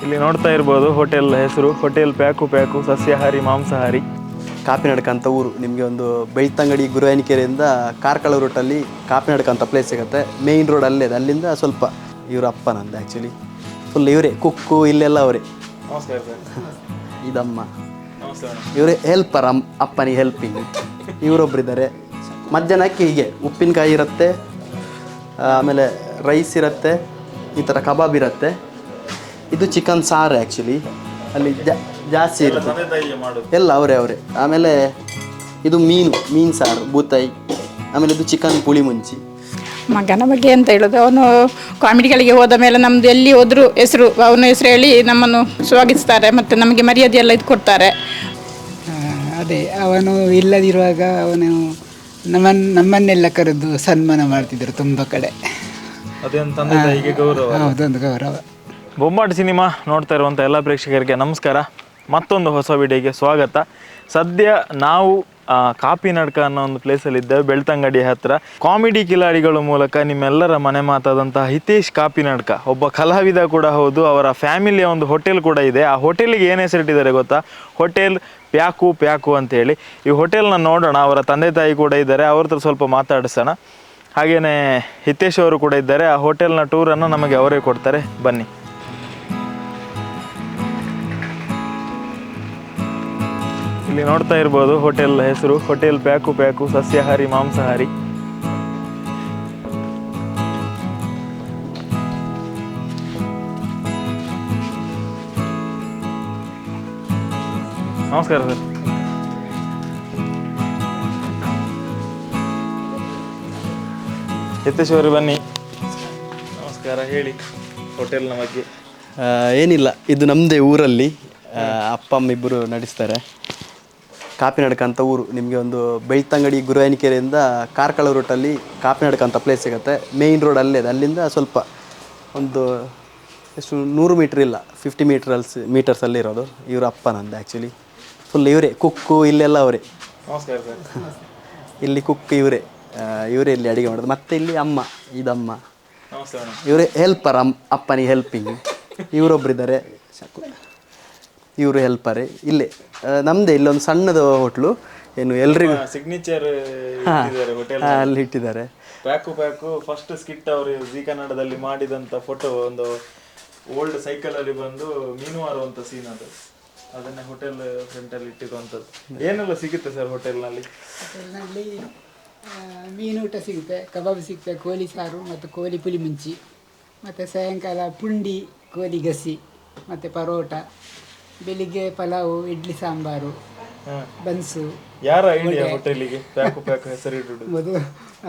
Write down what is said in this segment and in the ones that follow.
ಇಲ್ಲಿ ನೋಡ್ತಾ ಇರ್ಬೋದು ಹೋಟೆಲ್ ಹೆಸರು ಹೋಟೆಲ್ ಪ್ಯಾಕು ಸಸ್ಯಾಹಾರಿ ಮಾಂಸಾಹಾರಿ. ಕಾಪಿನಡಕ ಅಂತ ಊರು. ನಿಮಗೆ ಒಂದು ಬೆಳ್ತಂಗಡಿ ಗುರುವಾಯನಕೆರೆಯಿಂದ ಕಾರ್ಕಳ ರೂಟಲ್ಲಿ ಕಾಪಿನಡಕ ಅಂತ ಪ್ಲೇಸ್ ಸಿಗುತ್ತೆ. ಮೇಯ್ನ್ ರೋಡ್ ಅಲ್ಲೇ ಇದೆ. ಅಲ್ಲಿಂದ ಸ್ವಲ್ಪ ಇವ್ರ ಅಪ್ಪ ನಂದು ಆ್ಯಕ್ಚುಲಿ ಫುಲ್ ಇವರೇ ಕುಕ್ಕು ಇಲ್ಲೆಲ್ಲ ಅವರೇ. ನಮಸ್ಕಾರ ಸರ್. ಇದಮ್ಮ ನಮಸ್ಕಾರ. ಇವರೇ ಹೆಲ್ಪರ್, ಅಪ್ಪನಿಗೆ ಹೆಲ್ಪಿಂಗ್. ಇವರೊಬ್ಬರಿದ್ದಾರೆ. ಮಧ್ಯಾಹ್ನಕ್ಕೆ ಹೀಗೆ ಉಪ್ಪಿನಕಾಯಿ ಇರುತ್ತೆ, ಆಮೇಲೆ ರೈಸ್ ಇರುತ್ತೆ, ಈ ಥರ ಕಬಾಬ್ ಇರುತ್ತೆ. ಇದು ಚಿಕನ್ ಸಾರು ಆ್ಯಕ್ಚುಲಿ ಅಲ್ಲಿ ಜಾಸ್ತಿ ಇರುತ್ತೆ, ಎಲ್ಲ ಅವರೇ. ಆಮೇಲೆ ಇದು ಮೀನು ಸಾರು ಬೂತಾಯಿ. ಆಮೇಲೆ ಇದು ಚಿಕನ್ ಪುಳಿ ಮುಂಚಿ. ಮಗನ ಬಗ್ಗೆ ಅಂತ ಹೇಳೋದು, ಅವನು ಕಾಮಿಡಿಗಳಿಗೆ ಹೋದ ಮೇಲೆ ನಮ್ಮದು ಎಲ್ಲಿ ಹೋದರೂ ಅವನ ಹೆಸರು ಹೇಳಿ ನಮ್ಮನ್ನು ಸ್ವಾಗತಿಸ್ತಾರೆ ಮತ್ತು ನಮಗೆ ಮರ್ಯಾದೆ ಎಲ್ಲ ಇದು ಕೊಡ್ತಾರೆ. ಅದೇ ಅವನು ಇಲ್ಲದಿರುವಾಗ ಅವನು ನಮ್ಮನ್ನೆಲ್ಲ ಕರೆದು ಸನ್ಮಾನ ಮಾಡ್ತಿದ್ದರು ತುಂಬ ಕಡೆ. ಹೌದೊಂದು ಗೌರವ. ಬೊಂಬಾಟ್ ಸಿನಿಮಾ ನೋಡ್ತಾ ಇರುವಂಥ ಎಲ್ಲ ಪ್ರೇಕ್ಷಕರಿಗೆ ನಮಸ್ಕಾರ. ಮತ್ತೊಂದು ಹೊಸ ವಿಡಿಯೋಗೆ ಸ್ವಾಗತ. ಸದ್ಯ ನಾವು ಕಾಪಿನಡ್ಕ ಅನ್ನೋ ಒಂದು ಪ್ಲೇಸಲ್ಲಿದ್ದೇವೆ, ಬೆಳ್ತಂಗಡಿ ಹತ್ತಿರ. ಕಾಮಿಡಿ ಕಿಲಾಡಿಗಳ ಮೂಲಕ ನಿಮ್ಮೆಲ್ಲರ ಮನೆ ಮಾತಾದಂಥ ಹಿತೇಶ್ ಕಾಪಿನಡ್ಕ ಒಬ್ಬ ಕಲಾವಿದ ಕೂಡ ಹೌದು. ಅವರ ಫ್ಯಾಮಿಲಿಯ ಒಂದು ಹೋಟೆಲ್ ಕೂಡ ಇದೆ. ಆ ಹೋಟೆಲಿಗೆ ಏನು ಹೆಸರಿಟ್ಟಿದ್ದಾರೆ ಗೊತ್ತಾ? ಹೋಟೆಲ್ ಪ್ಯಾಕು ಅಂತೇಳಿ. ಈ ಹೋಟೆಲ್ನ ನೋಡೋಣ. ಅವರ ತಂದೆ ತಾಯಿ ಕೂಡ ಇದ್ದಾರೆ, ಅವ್ರ ಹತ್ರ ಸ್ವಲ್ಪ ಮಾತಾಡಿಸೋಣ. ಹಾಗೆಯೇ ಹಿತೇಶ್ ಅವರು ಕೂಡ ಇದ್ದಾರೆ. ಆ ಹೋಟೆಲ್ನ ಟೂರನ್ನು ನಮಗೆ ಅವರೇ ಕೊಡ್ತಾರೆ, ಬನ್ನಿ. ಇಲ್ಲಿ ನೋಡ್ತಾ ಇರ್ಬೋದು ಹೋಟೆಲ್ ಹೆಸರು ಹೋಟೆಲ್ ಪ್ಯಾಕು ಸಸ್ಯಾಹಾರಿ ಮಾಂಸಾಹಾರಿ. ನಮಸ್ಕಾರ ಸರ್. ಹಿತೇಶ್ ಅವರು ಬನ್ನಿ. ನಮಸ್ಕಾರ. ಹೇಳಿ ಹೋಟೆಲ್ನ ಬಗ್ಗೆ. ಏನಿಲ್ಲ, ಇದು ನಮ್ಮದೇ ಊರಲ್ಲಿ. ಅಪ್ಪ ಅಮ್ಮ ಇಬ್ಬರು ನಡೆಸ್ತಾರೆ. ಕಾಪಿನಡಕ ಅಂತ ಊರು. ನಿಮಗೆ ಒಂದು ಬೆಳ್ತಂಗಡಿ ಗುರುವಾಯನಕೆರೆಯಿಂದ ಕಾರ್ಕಳ ರೂಟಲ್ಲಿ ಕಾಪಿನಡಕ ಅಂತ ಪ್ಲೇಸ್ ಸಿಗುತ್ತೆ. ಮೇಯ್ನ್ ರೋಡ್ ಅಲ್ಲೇ ಇದೆ. ಅಲ್ಲಿಂದ ಸ್ವಲ್ಪ ಒಂದು ಎಷ್ಟು 100 ಮೀಟ್ರ್ ಇಲ್ಲ, 50 ಮೀಟರ್ಸಲ್ಲಿ ಇರೋದು. ಇವ್ರ ಅಪ್ಪ ನಂದು ಆ್ಯಕ್ಚುಲಿ ಫುಲ್ ಇವರೇ ಕುಕ್ಕು ಇಲ್ಲೆಲ್ಲ ಅವರೇ. ನಮಸ್ಕಾರ ಸರ್. ಇಲ್ಲಿ ಕುಕ್ ಇವರೇ ಇಲ್ಲಿ ಅಡುಗೆ ಮಾಡೋದು. ಮತ್ತು ಇಲ್ಲಿ ಇದಮ್ಮ ನಮಸ್ಕಾರ. ಇವರೇ ಹೆಲ್ಪರ್, ಅಪ್ಪನಿಗೆ ಹೆಲ್ಪಿಂಗ್. ಇವರೊಬ್ಬರಿದ್ದಾರೆ, ಇವರು ಹೆಲ್ಪರೇ. ಇಲ್ಲೇ ನಮ್ಮದೇ ಇಲ್ಲೊಂದು ಸಣ್ಣದು ಹೋಟ್ಲು. ಏನು ಎಲ್ರಿಗೂ ಸಿಗ್ನೇಚರ್ ಅಲ್ಲಿ ಇಟ್ಟಿದ್ದಾರೆ. ಪ್ಯಾಕು ಫಸ್ಟ್ ಸ್ಕಿಟ್ ಅವರು ಜಿ ಕನ್ನಡದಲ್ಲಿ ಮಾಡಿದಂಥ ಫೋಟೋ, ಒಂದು ಓಲ್ಡ್ ಸೈಕಲಲ್ಲಿ ಬಂದು ಮೀನು ಮಾರುವಂಥ ಸೀನ್ ಅದು. ಅದನ್ನೇ ಹೋಟೆಲ್ ಫ್ರಂಟಲ್ಲಿ ಇಟ್ಟಿರುವಂಥದ್ದು. ಏನೆಲ್ಲ ಸಿಗುತ್ತೆ ಸರ್ ಹೋಟೆಲ್ನಲ್ಲಿ? ಹೋಟೆಲ್ನಲ್ಲಿ ಮೀನು ಊಟ ಸಿಗುತ್ತೆ, ಕಬಾಬ್ ಸಿಗುತ್ತೆ, ಕೋಳಿ ಸಾರು ಮತ್ತು ಕೋಳಿ ಪುಳಿ ಮುಂಚಿ, ಮತ್ತು ಸಾಯಂಕಾಲ ಪುಂಡಿ, ಕೋಳಿ ಗಸಿ ಮತ್ತು ಪರೋಟ, ಬೆಳಿಗ್ಗೆ ಪಲಾವು, ಇಡ್ಲಿ ಸಾಂಬಾರು, ಬನ್ಸು. ಯಾರ ಐಡಿಯಾ ಹೋಟೆಲಿಗೆ ಪ್ಯಾಕು ಹೆಸರು ಇಡುವುದು? ಮೊದಲು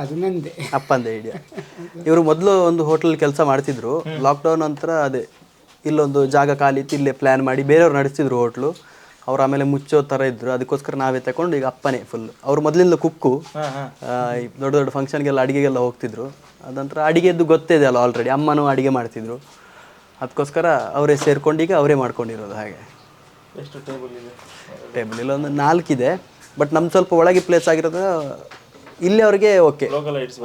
ಅದು ನಂದೆ, ಅಪ್ಪಂದೇ ಐಡಿಯಾ. ಇವರು ಮೊದಲು ಒಂದು ಹೋಟೆಲ್ ಕೆಲಸ ಮಾಡ್ತಿದ್ರು. ಲಾಕ್ಡೌನ್ ನಂತರ ಅದೇ ಇಲ್ಲೊಂದು ಜಾಗ ಖಾಲಿ ಇತ್ತು, ಇಲ್ಲೇ ಪ್ಲ್ಯಾನ್ ಮಾಡಿ ಬೇರೆಯವ್ರು ನಡೆಸ್ತಿದ್ರು ಹೋಟ್ಲು. ಅವ್ರು ಆಮೇಲೆ ಮುಚ್ಚೋ ಥರ ಇದ್ದರು. ಅದಕ್ಕೋಸ್ಕರ ನಾವೇ ತಗೊಂಡು ಈಗ ಅಪ್ಪನೇ ಫುಲ್. ಅವ್ರು ಮೊದಲಿಂದ ಕುಕ್ಕು, ದೊಡ್ಡ ದೊಡ್ಡ ಫಂಕ್ಷನ್ಗೆಲ್ಲ ಅಡುಗೆಗೆಲ್ಲ ಹೋಗ್ತಿದ್ರು. ಅದಂತರ ಅಡುಗೆದ್ದು ಗೊತ್ತಿದೆ ಅಲ್ಲ ಆಲ್ರೆಡಿ. ಅಮ್ಮನೂ ಅಡುಗೆ ಮಾಡ್ತಿದ್ರು. ಅದಕ್ಕೋಸ್ಕರ ಅವರೇ ಸೇರ್ಕೊಂಡು ಈಗ ಅವರೇ ಮಾಡ್ಕೊಂಡಿರೋದು. ಹಾಗೆ ಎಷ್ಟು ಟೇಬಲ್ ಇದೆ? ಟೇಬಲ್ ಇಲ್ಲೊಂದು 4 ಇದೆ. ಬಟ್ ನಮ್ದು ಸ್ವಲ್ಪ ಒಳಗೆ ಪ್ಲೇಸ್ ಆಗಿರೋದು ಇಲ್ಲಿ ಅವ್ರಿಗೆ ಓಕೆ. ಲೋಕಲ್ ಐಟ್ಸ್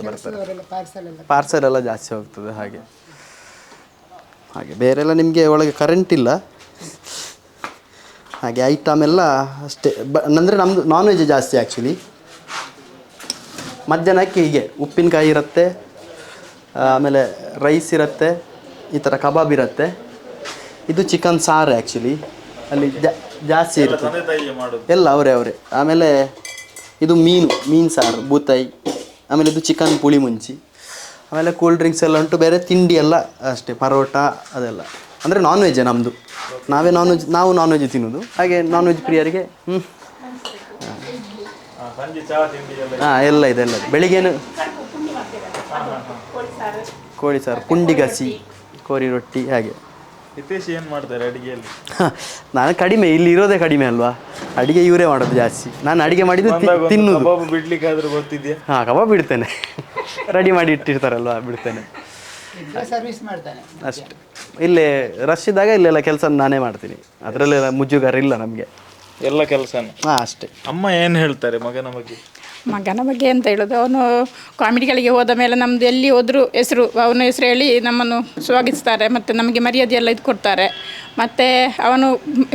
ಬರ್ತಾರೆ. ಪಾರ್ಸಲ್ ಎಲ್ಲ ಜಾಸ್ತಿ ಹೋಗ್ತದೆ. ಹಾಗೆ ಬೇರೆಲ್ಲ ನಿಮಗೆ ಒಳಗೆ ಕರೆಂಟ್ ಇಲ್ಲ. ಹಾಗೆ ಐಟಮ್ ಎಲ್ಲ ಅಷ್ಟೇ. ಅಂದರೆ ನಮ್ಮದು ನಾನ್ ವೆಜ್ ಜಾಸ್ತಿ ಆ್ಯಕ್ಚುಲಿ. ಮಧ್ಯಾಹ್ನಕ್ಕೆ ಹೀಗೆ ಉಪ್ಪಿನಕಾಯಿ ಇರುತ್ತೆ, ಆಮೇಲೆ ರೈಸ್ ಇರುತ್ತೆ, ಈ ಥರ ಕಬಾಬ್ ಇರುತ್ತೆ. ಇದು ಚಿಕನ್ ಸಾರು ಆ್ಯಕ್ಚುಲಿ ಅಲ್ಲಿ ಜಾಸ್ತಿ ಇರುತ್ತೆ, ಎಲ್ಲ ಅವರೇ. ಆಮೇಲೆ ಇದು ಮೀನು ಸಾರು ಬೂತಾಯಿ. ಆಮೇಲೆ ಇದು ಚಿಕನ್ ಪುಳಿ ಮುಂಚಿ. ಆಮೇಲೆ ಕೂಲ್ ಡ್ರಿಂಕ್ಸ್ ಎಲ್ಲ ಉಂಟು. ಬೇರೆ ತಿಂಡಿ ಎಲ್ಲ ಅಷ್ಟೇ, ಪರೋಟ ಅದೆಲ್ಲ. ಅಂದರೆ ನಾನ್ ವೆಜ್ಜೇ ನಮ್ಮದು. ನಾವು ನಾನ್ ವೆಜ್ ತಿನ್ನೋದು. ಹಾಗೆ ನಾನ್ ವೆಜ್ ಪ್ರಿಯರಿಗೆ ಎಲ್ಲ ಇದೆ. ಬೆಳಿಗ್ಗೆನು ಕೋಳಿ ಸಾರು, ಪುಂಡಿ ಗಸಿ, ಕೋರಿ ರೊಟ್ಟಿ. ಹಾಗೆ ಹಿತೇಶ್ ಏನು ಮಾಡ್ತಾರೆ ಅಡುಗೆಯಲ್ಲಿ? ನಾನು ಕಡಿಮೆ, ಇಲ್ಲಿ ಇರೋದೇ ಕಡಿಮೆ ಅಲ್ವಾ. ಅಡುಗೆ ಇವರೇ ಮಾಡೋದು ಜಾಸ್ತಿ. ನಾನು ಅಡುಗೆ ಮಾಡಿದ್ದು ತಿನ್ನೋದು. ಕಬಾಬ್ ಬಿಡ್ಲಿಕ್ಕೆ ಆದರೂ ಗೊತ್ತಿದೆಯಾ? ಕಬಾಬ್ ಬಿಡ್ತೇನೆ, ರೆಡಿ ಮಾಡಿ ಇಟ್ಟಿರ್ತಾರಲ್ವ, ಬಿಡ್ತೇನೆ ಸರ್ವಿಸ್ ಮಾಡ್ತಾನೆ ಅಷ್ಟೇ. ಇಲ್ಲೇ ರಶ್ ಇದ್ದಾಗ ಇಲ್ಲೆಲ್ಲ ಕೆಲಸ ನಾನೇ ಮಾಡ್ತೀನಿ. ಅದರಲ್ಲೆಲ್ಲ ಮುಜುಗಾರ ಇಲ್ಲ ನಮಗೆ, ಎಲ್ಲ ಕೆಲಸನ. ಅಷ್ಟೇ. ಅಮ್ಮ ಏನು ಹೇಳ್ತಾರೆ ಮಗನ ಬಗ್ಗೆ? ಮಗನ ಬಗ್ಗೆ ಅಂತ ಹೇಳೋದು, ಅವನು ಕಾಮಿಡಿಗಳಿಗೆ ಹೋದ ಮೇಲೆ ನಮ್ಮದು ಎಲ್ಲಿ ಹೋದರೂ ಹೆಸರು, ಅವನ ಹೆಸರು ಹೇಳಿ ನಮ್ಮನ್ನು ಸ್ವಾಗತಿಸ್ತಾರೆ ಮತ್ತು ನಮಗೆ ಮರ್ಯಾದೆ ಎಲ್ಲ ಇದು ಕೊಡ್ತಾರೆ. ಮತ್ತು ಅವನು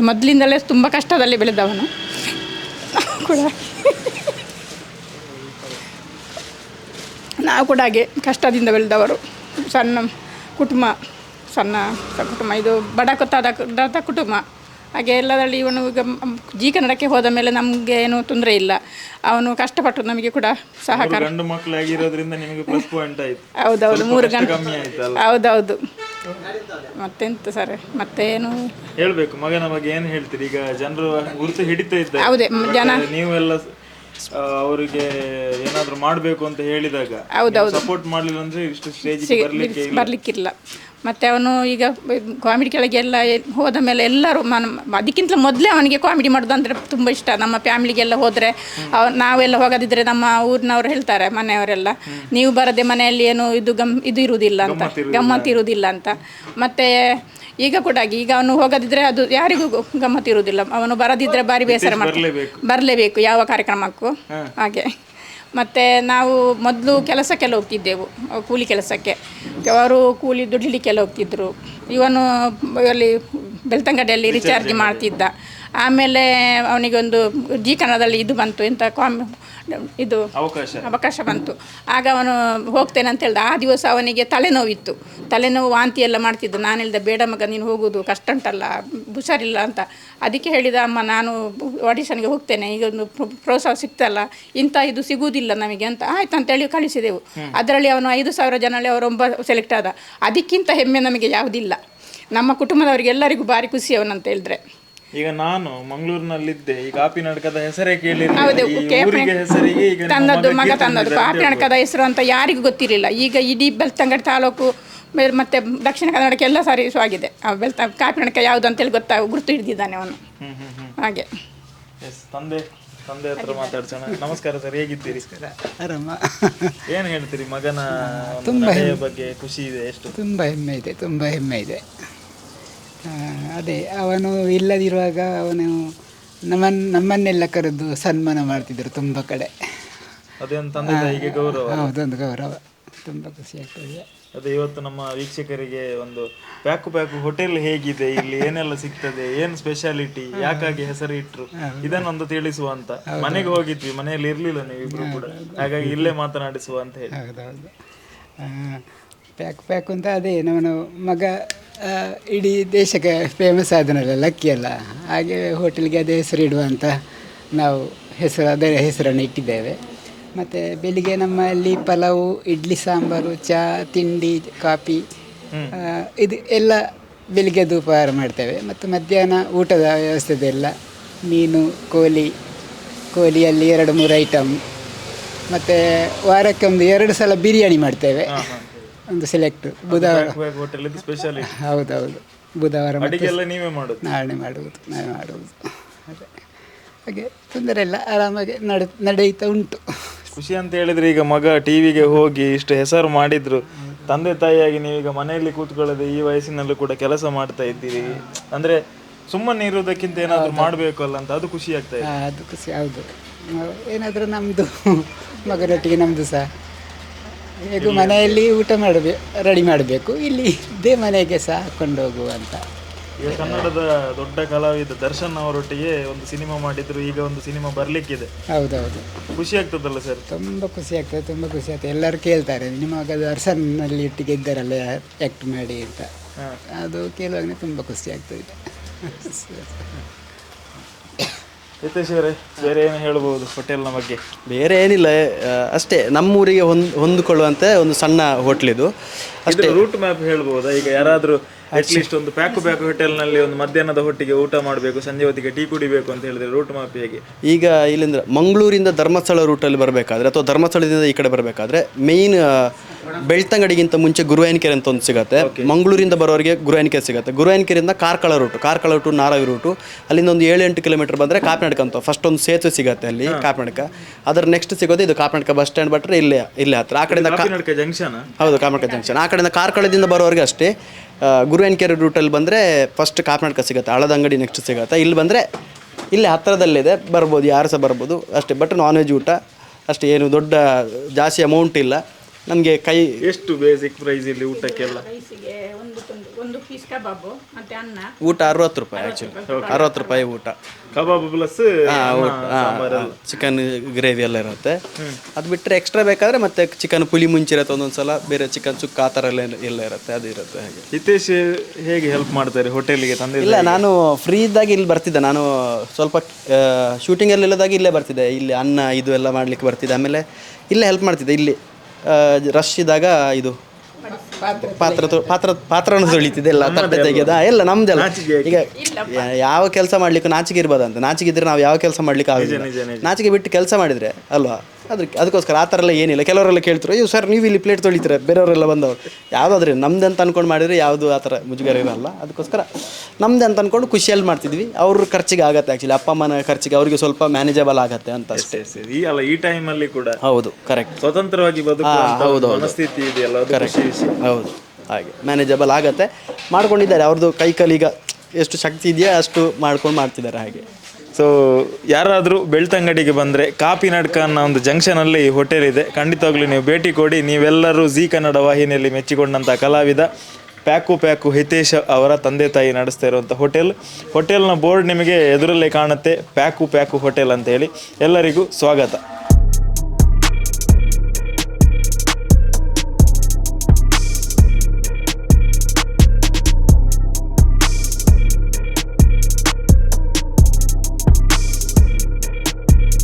ಮೊದಲಿಂದಲೇ ತುಂಬ ಕಷ್ಟದಲ್ಲಿ ಬೆಳೆದವನು ಕೂಡ. ನಾವು ಕೂಡ ಹಾಗೆ ಕಷ್ಟದಿಂದ ಬೆಳೆದವರು, ಸಣ್ಣ ಕುಟುಂಬ, ಸಣ್ಣ ಕುಟುಂಬ, ಇದು ಬಡ ಕೊತ್ತಾದ ಕುಟುಂಬ. ಹಾಗೆ ಎಲ್ಲದರಲ್ಲಿ ಇವನು ಈಗ ಜಿ ಕನ್ನಡಕ್ಕೆ ಹೋದ ಮೇಲೆ ನಮಗೆ ಏನು ತೊಂದರೆ ಇಲ್ಲ, ಅವನು ಕಷ್ಟಪಟ್ಟು ನಮಗೆ ಕೂಡ ಸಹಕಾರ. ಗಂಡು ಮಕ್ಕಳಾಗಿರೋದ್ರಿಂದ ನಿಮಗೆ ಪ್ಲಸ್ ಪಾಯಿಂಟ್ ಆಯ್ತು. ಹೌದೌದು, 3 ಗಂಟೆ ಕಮ್ಮಿ ಆಯ್ತಲ್ಲ. ಹೌದೌದು. ಮತ್ತೆಂತ ಸರ್, ಮತ್ತೇನು ಹೇಳ್ಬೇಕು ಮಗನ ಬಗ್ಗೆ ಏನು ಹೇಳ್ತೀರಿ? ಈಗ ಜನರು ಗುರುತು ಹಿಡಿತಾ ಇದ್ದಾರೆ. ಹೌದೇ ಜನ ನೀವೆಲ್ಲ ಅವರಿಗೆ ಏನಾದ್ರು ಮಾಡಬೇಕು ಅಂತ ಹೇಳಿದಾಗ ಸಪೋರ್ಟ್ ಮಾಡಲಿಲ್ಲ ಅಂದ್ರೆ ಇಷ್ಟು ಸ್ಟೇಜ್ ಬರಲಿಕ್ಕಿಲ್ಲ. ಮತ್ತು ಅವನು ಈಗ ಕಾಮಿಡಿ ಕೆಳಗೆಲ್ಲ ಹೋದ ಮೇಲೆ ಎಲ್ಲರೂ ಅದಕ್ಕಿಂತ ಮೊದಲೇ ಅವನಿಗೆ ಕಾಮಿಡಿ ಮಾಡೋದು ಅಂದರೆ ತುಂಬ ಇಷ್ಟ. ನಮ್ಮ ಫ್ಯಾಮಿಲಿಗೆಲ್ಲ ಹೋದರೆ ನಾವೆಲ್ಲ ಹೋಗೋದಿದ್ರೆ ನಮ್ಮ ಊರಿನವ್ರು ಹೇಳ್ತಾರೆ, ಮನೆಯವರೆಲ್ಲ, ನೀವು ಬರದೆ ಮನೆಯಲ್ಲಿ ಏನು ಇದು ಇರುವುದಿಲ್ಲ ಅಂತ, ಗಮ್ಮತ್ತು ಇರುವುದಿಲ್ಲ ಅಂತ. ಮತ್ತು ಈಗ ಕೂಡ ಈಗ ಅವನು ಹೋಗದಿದ್ರೆ ಅದು ಯಾರಿಗೂ ಗಮ್ಮತ್ತು ಇರುವುದಿಲ್ಲ. ಅವನು ಬರದಿದ್ದರೆ ಭಾರಿ ಬೇಸರ ಬರಲೇಬೇಕು ಯಾವ ಕಾರ್ಯಕ್ರಮಕ್ಕೂ ಹಾಗೆ. ಮತ್ತು ನಾವು ಮೊದಲು ಕೆಲಸಕ್ಕೆಲ್ಲ ಹೋಗ್ತಿದ್ದೆವು, ಕೂಲಿ ಕೆಲಸಕ್ಕೆ. ಅವರು ಕೂಲಿ ದುಡಿಲಿಕ್ಕೆಲ್ಲ ಹೋಗ್ತಿದ್ದರು. ಇವನು ಅಲ್ಲಿ ಬೆಳ್ತಂಗಡಿಯಲ್ಲಿ ರಿಚಾರ್ಜ್ ಮಾಡ್ತಿದ್ದ. ಆಮೇಲೆ ಅವನಿಗೊಂದು ಜಿ ಕನ್ನಡದಲ್ಲಿ ಇದು ಬಂತು, ಎಂಥ ಇದು ಅವಕಾಶ ಬಂತು. ಆಗ ಅವನು ಹೋಗ್ತೇನೆ ಅಂತ ಹೇಳ್ದ. ಆ ದಿವಸ ಅವನಿಗೆ ತಲೆನೋವಿತ್ತು, ತಲೆನೋವು ವಾಂತಿ ಎಲ್ಲ ಮಾಡ್ತಿದ್ದ. ನಾನು ಹೇಳಿದೆ, ಬೇಡ ಮಗ ನೀನು ಹೋಗೋದು ಕಷ್ಟ ಉಂಟಲ್ಲ, ಹುಷಾರಿಲ್ಲ ಅಂತ. ಅದಕ್ಕೆ ಹೇಳಿದ, ಅಮ್ಮ ನಾನು ಆಡಿಷನ್ಗೆ ಹೋಗ್ತೇನೆ, ಈಗ ಒಂದು ಪ್ರೋತ್ಸಾಹ ಸಿಗ್ತಲ್ಲ, ಇಂಥ ಇದು ಸಿಗುವುದಿಲ್ಲ ನಮಗೆ ಅಂತ. ಆಯ್ತು ಅಂತೇಳಿ ಕಳಿಸಿದೆವು. ಅದರಲ್ಲಿ ಅವನು 5,000 ಜನರಲ್ಲಿ ಅವರು 9 ಸೆಲೆಕ್ಟ್ ಆದ. ಅದಕ್ಕಿಂತ ಹೆಮ್ಮೆ ನಮಗೆ ಯಾವುದಿಲ್ಲ. ನಮ್ಮ ಕುಟುಂಬದವರಿಗೆ ಎಲ್ಲರಿಗೂ ಭಾರಿ ಖುಷಿ ಅವನಂತ ಹೇಳಿದ್ರೆ. ಈಗ ನಾನು ಮಂಗಳೂರಿನಲ್ಲಿದ್ದೆ, ಈ ಕಾಪಿ ನಾಟಕದ ಹೆಸರೇ ಕೇಳಿ ತಂದದ್ದು ಮಗ ತಂದದ್ದು. ಕಾಪಿ ನಾಟಕದ ಹೆಸರು ಅಂತ ಯಾರಿಗೂ ಗೊತ್ತಿರಲಿಲ್ಲ. ಈಗ ಇಡೀ ಬೆಳ್ತಂಗಡಿ ತಾಲೂಕು ಮತ್ತು ದಕ್ಷಿಣ ಕನ್ನಡಕ್ಕೆ ಎಲ್ಲ ಆಗಿದೆ. ಕಾಪಿ ನಾಟಕ ಯಾವುದು ಅಂತೇಳಿ ಗುರುತು ಹಿಡಿದಿದ್ದಾನೆ ಅವನು ಹಾಗೆ. ತಂದೆ ಹತ್ರ ಮಾತಾಡ್ಸೋಣ. ನಮಸ್ಕಾರ ಸರ್, ಹೇಗಿದ್ದೀರಿ? ಆರಾಮ. ಏನು ಹೇಳ್ತೀರಿ ಮಗನ ಬಗ್ಗೆ? ಖುಷಿ ಇದೆ, ಎಷ್ಟು ತುಂಬ ಹೆಮ್ಮೆ ಇದೆ, ತುಂಬ ಹೆಮ್ಮೆ ಇದೆ. ಅದೇ ಅವನು ಇಲ್ಲದಿರುವಾಗ ಅವನು ನಮ್ಮನ್ನೆಲ್ಲ ಕರೆದು ಸನ್ಮಾನ ಮಾಡ್ತಿದ್ದರು ತುಂಬ ಕಡೆ. ಅದೊಂದು ತಂದೆ ತಾಯಿಗೆ ಗೌರವ. ಹೌದೊಂದು ಗೌರವ, ತುಂಬ ಖುಷಿ ಆಗ್ತದೆ. ಅದೇ ಇವತ್ತು ನಮ್ಮ ವೀಕ್ಷಕರಿಗೆ ಒಂದು ಪ್ಯಾಕು ಹೋಟೆಲ್ ಹೇಗಿದೆ, ಇಲ್ಲಿ ಏನೆಲ್ಲ ಸಿಗ್ತದೆ, ಏನು ಸ್ಪೆಷಾಲಿಟಿ, ಯಾಕಾಗಿ ಹೆಸರು ಇಟ್ರು, ಇದನ್ನೊಂದು ತಿಳಿಸುವ ಅಂತ. ಮನೆಗೆ ಹೋಗಿದ್ವಿ, ಮನೆಯಲ್ಲಿ ಇರ್ಲಿಲ್ಲ ನೀವಿಬ್ರು ಕೂಡ, ಹಾಗಾಗಿ ಇಲ್ಲೇ ಮಾತನಾಡಿಸುವ ಅಂತ ಹೇಳಿ. ಹೌದೌದು. ಪ್ಯಾಕು ಅಂತ ಅದೇ ನಮ್ಮ ಮಗ ಇಡೀ ದೇಶಕ್ಕೆ ಫೇಮಸ್ ಆದನಲ್ಲ, ಲಕ್ಕಿ ಅಲ್ಲ, ಹಾಗೆ ಹೋಟೆಲ್ಗೆ ಅದೇ ಹೆಸರು ಇಡುವ ಅಂತ ನಾವು ಅದೇ ಹೆಸರನ್ನು ಇಟ್ಟಿದ್ದೇವೆ. ಮತ್ತು ಬೆಳಿಗ್ಗೆ ನಮ್ಮಲ್ಲಿ ಪಲಾವು, ಇಡ್ಲಿ, ಸಾಂಬಾರು, ಚಹಾ, ತಿಂಡಿ, ಕಾಫಿ ಇದು ಎಲ್ಲ ಬೆಳಿಗ್ಗೆ ಉಪಹಾರ ಮಾಡ್ತೇವೆ. ಮತ್ತು ಮಧ್ಯಾಹ್ನ ಊಟದ ವ್ಯವಸ್ಥೆದೆಲ್ಲ ಮೀನು, ಕೋಳಿಯಲ್ಲಿ 2-3 ಐಟಮ್. ಮತ್ತು ವಾರಕ್ಕೆ ಒಂದು 2 ಸಲ ಬಿರಿಯಾನಿ ಮಾಡ್ತೇವೆ, ಒಂದು ಸೆಲೆಕ್ಟ್. ಬುಧವಾರ ಹೌದೌದು, ಬುಧವಾರ ನಾವೇ ಮಾಡುವುದು. ಅದೇ ಹಾಗೆ ತೊಂದರೆ ಇಲ್ಲ, ಆರಾಮಾಗಿ ನಡೆಯುತ್ತಾ ಉಂಟು. ಖುಷಿ ಅಂತ ಹೇಳಿದ್ರೆ, ಈಗ ಮಗ ಟಿವಿಗೆ ಹೋಗಿ ಇಷ್ಟು ಹೆಸರು ಮಾಡಿದ್ರು, ತಂದೆ ತಾಯಿಯಾಗಿ ನೀವೀಗ ಮನೆಯಲ್ಲಿ ಕೂತ್ಕೊಳ್ಳದೆ ಈ ವಯಸ್ಸಿನಲ್ಲೂ ಕೂಡ ಕೆಲಸ ಮಾಡ್ತಾ ಇದ್ದೀರಿ ಅಂದ್ರೆ ಸುಮ್ಮನೆ ಇರೋದಕ್ಕಿಂತ ಏನಾದರೂ ಮಾಡಬೇಕು ಅಲ್ಲ ಅಂತ, ಅದು ಖುಷಿ ಆಗ್ತಾ ಇದೆ. ಅದು ಖುಷಿ, ಹೌದು. ಏನಾದರೂ ನಮ್ಮದು ಮಗನೊಟ್ಟಿಗೆ ನಮ್ಮದು ಸಹ ಹೇಗೂ ಮನೆಯಲ್ಲಿ ಊಟ ರೆಡಿ ಮಾಡಬೇಕು, ಇಲ್ಲಿ ಇದೇ ಮನೆಗೆ ಸಹ ಹಾಕೊಂಡು ಹೋಗುವ ಅಂತ. ಈಗ ಕನ್ನಡದ ದೊಡ್ಡ ಕಲಾವಿದ ದರ್ಶನ್ ಅವರೊಟ್ಟಿಗೆ ಒಂದು ಸಿನಿಮಾ ಮಾಡಿದ್ರು, ಈಗ ಒಂದು ಸಿನಿಮಾ ಬರ್ಲಿಕ್ಕಿದೆ. ಹೌದೌದು, ಖುಷಿ ಆಗ್ತದಲ್ಲ ಸರ್? ತುಂಬ ಖುಷಿ ಆಗ್ತದೆ, ತುಂಬ ಖುಷಿ ಆಗ್ತದೆ. ಎಲ್ಲರೂ ಕೇಳ್ತಾರೆ, ನಿಮ್ಮ ಮಗ ದರ್ಶನ್ನಲ್ಲಿ ಒಟ್ಟಿಗೆ ಇದ್ದಾರಲ್ಲ ಆ್ಯಕ್ಟ್ ಮಾಡಿ ಅಂತ. ಅದು ಕೇಳುವಾಗಲೇ ತುಂಬ ಖುಷಿ ಆಗ್ತದೆ. ಹಿತೇಶ್ ಅವರೇ, ಬೇರೆ ಏನು ಹೇಳ್ಬೋದು ಹೋಟೆಲ್ನ ಬಗ್ಗೆ? ಬೇರೆ ಏನಿಲ್ಲ, ಅಷ್ಟೇ ನಮ್ಮೂರಿಗೆ ಹೊಂದಿಕೊಳ್ಳುವಂತೆ ಒಂದು ಸಣ್ಣ ಹೋಟ್ಲಿದು ಅಷ್ಟೇ. ರೂಟ್ ಮ್ಯಾಪ್ ಹೇಳ್ಬೋದಾ? ಈಗ ಯಾರಾದರೂ ಅಟ್ಲೀಸ್ಟ್ ಒಂದು ಪ್ಯಾಕು ಹೋಟೆಲ್ನಲ್ಲಿ ಒಂದು ಮಧ್ಯಾಹ್ನದ ಹೊಟ್ಟಿಗೆ ಊಟ ಮಾಡಬೇಕು, ಸಂಜೆ ಹೊತ್ತಿಗೆ ಟೀ ಕುಡಿಬೇಕು ಅಂತ ಹೇಳಿದ್ರೆ ರೂಟ್ ಮ್ಯಾಪ್ ಹೇಗೆ? ಈಗ ಇಲ್ಲಿಂದ ಮಂಗಳೂರಿಂದ ಧರ್ಮಸ್ಥಳ ರೂಟಲ್ಲಿ ಬರಬೇಕಾದ್ರೆ ಅಥವಾ ಧರ್ಮಸ್ಥಳದಿಂದ ಈ ಕಡೆ ಬರಬೇಕಾದ್ರೆ ಮೇಯ್ನ್ ಬೆಳ್ತಂಗಡಿಗಿಂತ ಮುಂಚೆ ಗುರುವಾಯನಕೆರೆ ಅಂತ ಒಂದು ಸಿಗುತ್ತೆ. ಮಂಗಳೂರಿಂದ ಬರೋರಿಗೆ ಗುರುವಾಯನಕೆರೆ ಸಿಗುತ್ತೆ. ಗುರುವಾಯನಕೆರೆಯಿಂದ ಕಾರ್ಕಳ ರೂಟು ನಾರಾವಿ ರೂಟು, ಅಲ್ಲಿಂದ ಒಂದು 7-8 ಕಿಲೋಮೀಟರ್ ಬಂದರೆ ಕಾಪಿನಾಡಕ ಅಂತ ಫಸ್ಟ್ ಒಂದು ಸೇತುವೆ ಸಿಗುತ್ತೆ ಅಲ್ಲಿ ಕಾಪಿನಾಡಕ. ಅದರ ನೆಕ್ಸ್ಟ್ ಸಿಗೋದು ಇದು ಕಾಪಿನಾಡಕ ಬಸ್ ಸ್ಟ್ಯಾಂಡ್ ಬಿಟ್ಟರೆ ಇಲ್ಲೇ ಹತ್ರ. ಆ ಕಡೆಯಿಂದ ಜಂಕ್ಷನ್, ಹೌದು, ಕಾಪಿನಾಡಕ ಜಂಕ್ಷನ್. ಆ ಕಡೆಯಿಂದ ಕಾರ್ಕಳದಿಂದ ಬರೋರಿಗೆ ಅಷ್ಟೇ. ಗುರುವಾಯನಕೆರೆ ರೂಟಲ್ಲಿ ಬಂದರೆ ಫಸ್ಟ್ ಕಾಪಿನಾಡಕ ಸಿಗುತ್ತೆ, ಹಳದಂಗಡಿ ನೆಕ್ಸ್ಟ್ ಸಿಗುತ್ತೆ. ಇಲ್ಲಿ ಬಂದರೆ ಇಲ್ಲೇ ಹತ್ತಿರದಲ್ಲಿದೆ, ಬರ್ಬೋದು, ಯಾರು ಸಹ ಬರ್ಬೋದು ಅಷ್ಟೇ. ಬಟ್ ನಾನ್ ವೆಜ್ ಊಟ ಅಷ್ಟೇ, ಏನು ದೊಡ್ಡ ಜಾಸ್ತಿ ಅಮೌಂಟ್ ಇಲ್ಲ ನಮಗೆ. ಎಷ್ಟು ಬೇಸಿಕ್ ಪ್ರೈಸ್ ಇಲ್ಲಿ ಊಟಕ್ಕೆಲ್ಲ? ರೈಸಿಗೆ ಒಂದು ಪೀಸ್ ಕಬಾಬು ಮತ್ತು ಅನ್ನ. ಊಟ 60 ರೂಪಾಯಿ ಆ್ಯಕ್ಚುಲಿ, 60 ರೂಪಾಯಿ ಊಟ. ಕಬಾಬ್ ಪ್ಲಸ್ ಚಿಕನ್ ಗ್ರೇವಿ ಎಲ್ಲ ಇರುತ್ತೆ. ಅದು ಬಿಟ್ಟರೆ ಎಕ್ಸ್ಟ್ರಾ ಬೇಕಾದರೆ ಮತ್ತೆ ಚಿಕನ್ ಪುಲಿ ಮುಂಚೆ ಇರುತ್ತೆ, ಒಂದೊಂದ್ಸಲ ಬೇರೆ ಚಿಕನ್ ಸುಕ್ಕ ಆ ಥರ ಎಲ್ಲ ಇರುತ್ತೆ, ಅದು ಇರುತ್ತೆ. ಹಾಗೆ ಹಿತೇಶ್ ಹೇಗೆ ಹೆಲ್ಪ್ ಮಾಡ್ತಾರೆ ಹೋಟೆಲಿಗೆ ತಂದೆ? ಇಲ್ಲ, ನಾನು ಫ್ರೀ ಇದ್ದಾಗ ಇಲ್ಲಿ ಬರ್ತಿದ್ದೆ. ನಾನು ಸ್ವಲ್ಪ ಶೂಟಿಂಗಲ್ಲಿ ಇಲ್ಲದಾಗ ಇಲ್ಲೇ ಬರ್ತಿದ್ದೆ. ಇಲ್ಲಿ ಅನ್ನ ಇದು ಎಲ್ಲ ಮಾಡಲಿಕ್ಕೆ ಬರ್ತಿದ್ದೆ. ಆಮೇಲೆ ಇಲ್ಲೇ ಹೆಲ್ಪ್ ಮಾಡ್ತಿದ್ದೆ. ಇಲ್ಲಿ ರಶ್ ಇದ್ದಾಗ ಇದು ಪಾತ್ರನ ತೊಳಿತಿದ್ದೆ, ಎಲ್ಲ ತಟ್ಟೆ ತೆಗೆದ ಎಲ್ಲ ನಮ್ದೆಲ್ಲ. ಈಗ ಯಾವ ಕೆಲಸ ಮಾಡ್ಲಿಕ್ಕೆ ನಾಚಿಕೆ ಇರ್ಬೋದಂತ, ನಾಚಿಕೆ ಇದ್ರೆ ನಾವು ಯಾವ ಕೆಲಸ ಮಾಡ್ಲಿಕ್ಕೆ ಆಗೋದಿಲ್ಲ. ನಾಚಿಕೆ ಬಿಟ್ಟು ಕೆಲಸ ಮಾಡಿದರೆ ಅಲ್ವಾ, ಅದಕ್ಕೋಸ್ಕರ ಆ ಥರ ಎಲ್ಲ ಏನಿಲ್ಲ. ಕೆಲವರೆಲ್ಲ ಕೇಳ್ತಾರೆ, ಅಯ್ಯೋ ಸರ್ ನೀವು ಇಲ್ಲಿ ಪ್ಲೇಟ್ ತೊಳಿತೀರ, ಬೇರೆಯವರೆಲ್ಲ ಬಂದವರು. ಯಾವುದಾದ್ರೆ ನಮ್ದು ಅಂತ ಅಂದ್ಕೊಂಡು ಮಾಡಿದರೆ ಯಾವುದು ಆ ಥರ ಮುಜುಗರ ಇರಲ್ಲ. ಅದಕ್ಕೋಸ್ಕರ ನಮ್ದು ಅಂತ ಅಂದ್ಕೊಂಡು ಖುಷಿಯಲ್ಲಿ ಮಾಡ್ತಿದ್ವಿ. ಅವ್ರ ಖರ್ಚಿಗೆ ಆಗತ್ತೆ, ಆ್ಯಕ್ಚುಲಿ ಅಪ್ಪ ಅಮ್ಮನ ಖರ್ಚಿಗೆ ಅವರಿಗೆ ಸ್ವಲ್ಪ ಮ್ಯಾನೇಜಬಲ್ ಆಗತ್ತೆ ಅಂತ ಅಷ್ಟೇ. ಈ ಟೈಮಲ್ಲಿ ಕೂಡ ಹೌದು, ಕರೆಕ್ಟ್, ಸ್ವತಂತ್ರವಾಗಿ ಹೌದು ಮನಸ್ಥಿತಿ ಇದೆಯಲ್ಲ, ಹೌದು, ಹಾಗೆ ಮ್ಯಾನೇಜಬಲ್ ಆಗತ್ತೆ. ಮಾಡ್ಕೊಂಡಿದ್ದಾರೆ. ಅವ್ರದ್ದು ಕೈಕಲ್ಲಿ ಈಗ ಎಷ್ಟು ಶಕ್ತಿ ಇದೆಯಾ ಅಷ್ಟು ಮಾಡ್ತಿದ್ದಾರೆ ಹಾಗೆ. ಸೊ ಯಾರಾದರೂ ಬೆಳ್ತಂಗಡಿಗೆ ಬಂದರೆ ಕಾಪಿನಡ್ಕ ಅನ್ನೋ ಒಂದು ಜಂಕ್ಷನಲ್ಲಿ ಹೋಟೆಲ್ ಇದೆ, ಖಂಡಿತವಾಗ್ಲೂ ನೀವು ಭೇಟಿ ಕೊಡಿ. ನೀವೆಲ್ಲರೂ ಜೀ ಕನ್ನಡ ವಾಹಿನಿಯಲ್ಲಿ ಮೆಚ್ಚಿಕೊಂಡಂಥ ಕಲಾವಿದ ಪ್ಯಾಕು ಹಿತೇಶ್ ಅವರ ತಂದೆ ತಾಯಿ ನಡೆಸ್ತಾ ಇರುವಂಥ ಹೋಟೆಲ್ನ ಬೋರ್ಡ್ ನಿಮಗೆ ಎದುರಲ್ಲೇ ಕಾಣುತ್ತೆ, ಪ್ಯಾಕು ಹೋಟೆಲ್ ಅಂತೇಳಿ. ಎಲ್ಲರಿಗೂ ಸ್ವಾಗತ.